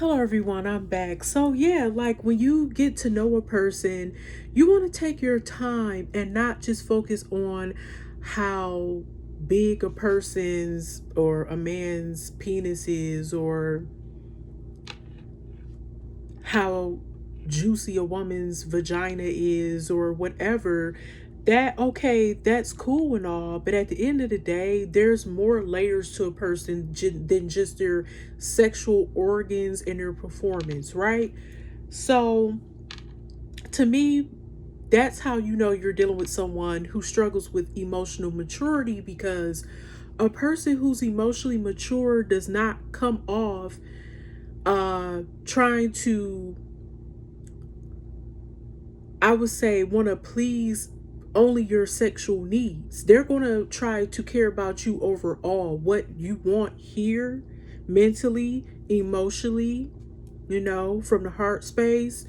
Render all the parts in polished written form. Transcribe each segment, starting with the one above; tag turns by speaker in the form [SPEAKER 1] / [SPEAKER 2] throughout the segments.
[SPEAKER 1] Hello everyone, I'm back. So yeah, like when you get to know a person, you want to take your time and not just focus on how big a person's or a man's penis is or how juicy a woman's vagina is or whatever. That okay, that's cool and all, but at the end of the day, there's more layers to a person than just their sexual organs and their performance, right? So, to me, that's how you know you're dealing with someone who struggles with emotional maturity, because a person who's emotionally mature does not come off trying to, I would say, want to please only your sexual needs. They're going to try to care about you overall, what you want here, mentally, emotionally, from the heart space,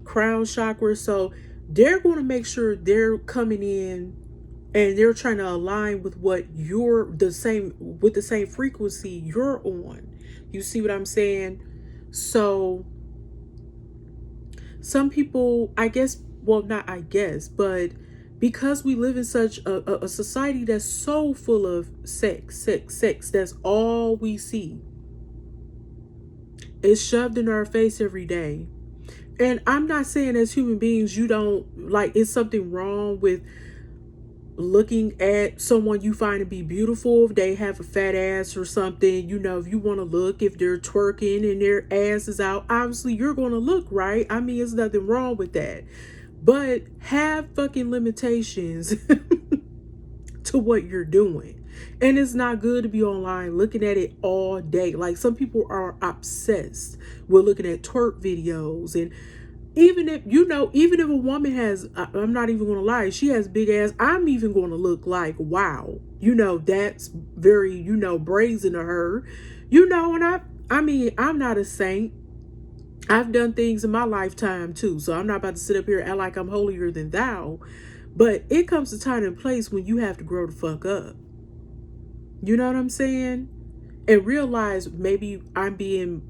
[SPEAKER 1] crown chakra. So they're going to make sure they're coming in and they're trying to align with what you're the same frequency you're on. You see what I'm saying? So some people, I guess, well, not I guess, but because we live in such a society that's so full of sex, that's all we see. It's shoved in our face every day. And I'm not saying as human beings, you don't like, it's something wrong with looking at someone you find to be beautiful. If they have a fat ass or something, if you want to look, if they're twerking and their ass is out, obviously you're going to look, right? I mean, there's nothing wrong with that. But have fucking limitations to what you're doing. And it's not good to be online looking at it all day. Like, some people are obsessed with looking at twerk videos. And even if a woman has, I'm not even going to lie, she has big ass, I'm even going to look like, wow, that's very, brazen to her, and I mean, I'm not a saint. I've done things in my lifetime too. So I'm not about to sit up here and act like I'm holier than thou. But it comes to time and place when you have to grow the fuck up. You know what I'm saying? And realize maybe I'm being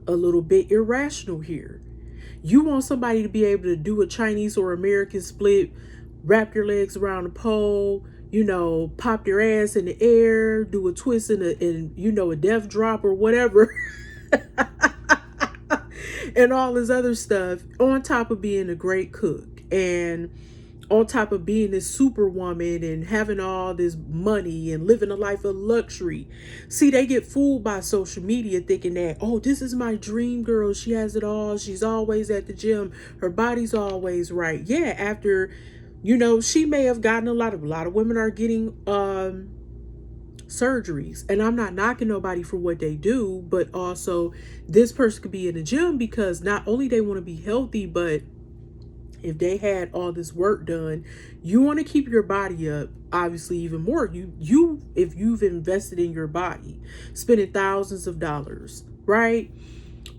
[SPEAKER 1] a little bit irrational here. You want somebody to be able to do a Chinese or American split, wrap your legs around the pole, pop your ass in the air, do a twist and a death drop or whatever. And all this other stuff, on top of being a great cook and on top of being this superwoman and having all this money and living a life of luxury. See, they get fooled by social media thinking that, oh, this is my dream girl. She has it all. She's always at the gym. Her body's always right. Yeah, after, she may have gotten a lot of women are getting surgeries. And I'm not knocking nobody for what they do, but also this person could be in the gym because not only they want to be healthy, but if they had all this work done, you want to keep your body up, obviously, even more. If you've invested in your body, spending thousands of dollars, right?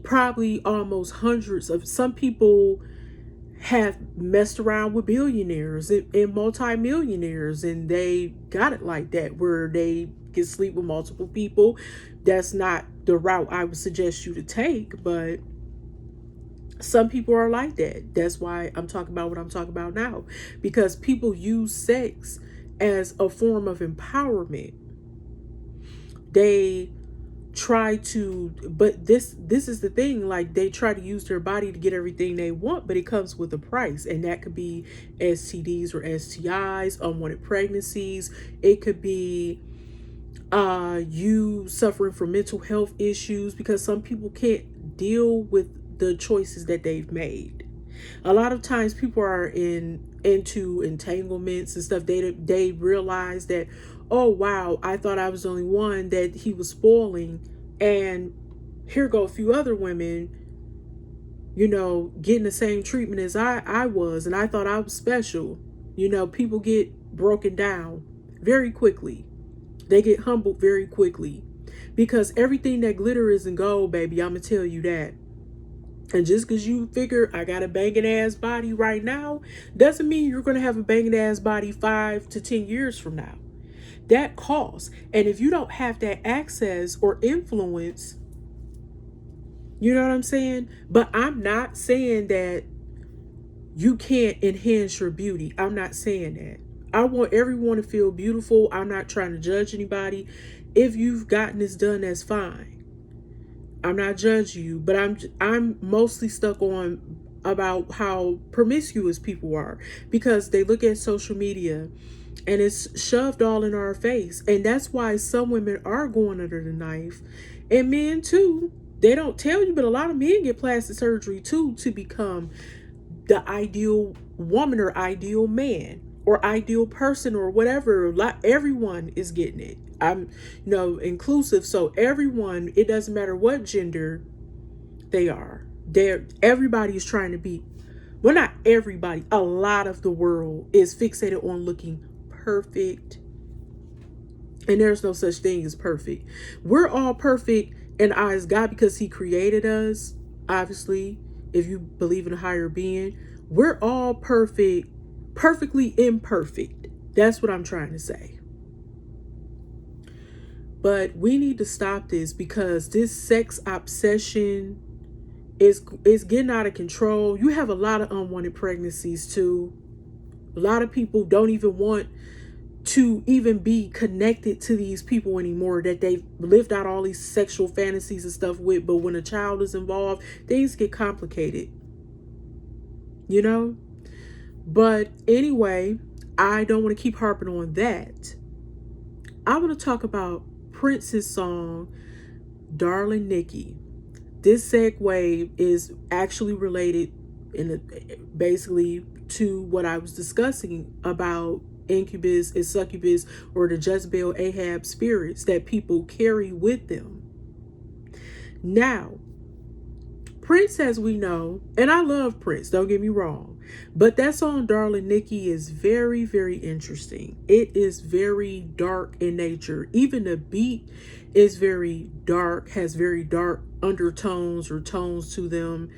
[SPEAKER 1] Probably almost hundreds of, some people have messed around with billionaires and multi-millionaires, and they got it like that, where they can sleep with multiple people. That's not the route I would suggest you to take, but some people are like that. That's why I'm talking about what I'm talking about now, because people use sex as a form of empowerment. They try to, but this is the thing, like, they try to use their body to get everything they want, but it comes with a price, and that could be STDs or STIs, unwanted pregnancies. It could be you suffering from mental health issues, because some people can't deal with the choices that they've made. A lot of times people are into entanglements and stuff. They realize that, oh wow, I thought I was the only one that he was spoiling, and here go a few other women, getting the same treatment as I was, and I thought I was special. People get broken down very quickly. They get humbled very quickly, because everything that glitter isn't gold, baby. I'm gonna tell you that. And just because you figure I got a banging ass body right now, doesn't mean you're going to have a banging ass body 5 to 10 years from now. That costs. And if you don't have that access or influence, You know what I'm saying? But I'm not saying that you can't enhance your beauty. I'm not saying that. I want everyone to feel beautiful. I'm not trying to judge anybody. If you've gotten this done, that's fine. I'm not judging you, but I'm mostly stuck on about how promiscuous people are, because they look at social media and it's shoved all in our face. And that's why some women are going under the knife, and men too. They don't tell you, but a lot of men get plastic surgery too to become the ideal woman or ideal man or ideal person or whatever. Everyone is getting it. I'm, inclusive. So everyone, it doesn't matter what gender they are. Everybody is trying to be, well, not everybody, a lot of the world is fixated on looking perfect. And there's no such thing as perfect. We're all perfect in the eyes of God because he created us. Obviously, if you believe in a higher being, we're all perfect, perfectly imperfect. That's what I'm trying to say. But we need to stop this, because this sex obsession is getting out of control. You have a lot of unwanted pregnancies too. A lot of people don't even want to even be connected to these people anymore that they've lived out all these sexual fantasies and stuff with. But when a child is involved, things get complicated, But anyway, I don't want to keep harping on that. I want to talk about Prince's song, DArLiNg NiKki. This segue is actually related basically to what I was discussing about Incubus and Succubus, or the Jezebel Ahab spirits that people carry with them. Now, Prince, as we know, and I love Prince, don't get me wrong, but that song DArLiNg NiKki is very, very interesting. It is very dark in nature. Even the beat is very dark, has very dark undertones or tones to them,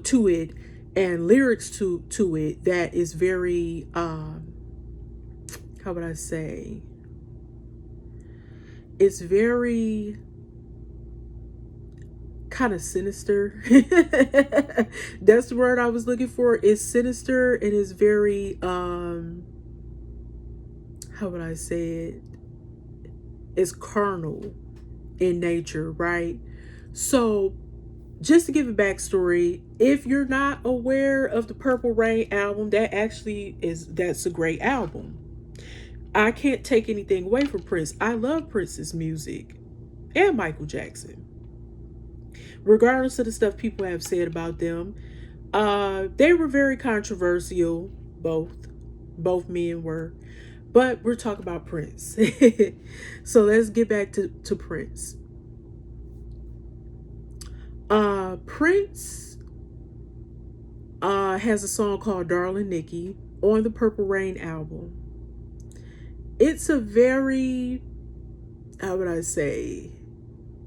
[SPEAKER 1] to it, and lyrics to it that is very how would I say? It's very kind of sinister. That's the word I was looking for. It's sinister and it's very how would I say it? It's carnal in nature, right? So just to give a backstory, if you're not aware of the Purple Rain album, that's a great album. I can't take anything away from Prince. I love Prince's music and Michael Jackson. Regardless of the stuff people have said about them, they were very controversial. Both men were. But we're talking about Prince. So let's get back to Prince. Prince has a song called DArLiNg NiKki on the Purple Rain album. It's a very, how would I say?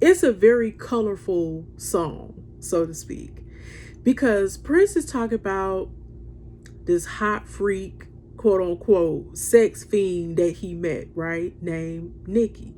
[SPEAKER 1] It's a very colorful song, so to speak, because Prince is talking about this hot freak, quote unquote, sex fiend that he met, right? Named NiKki.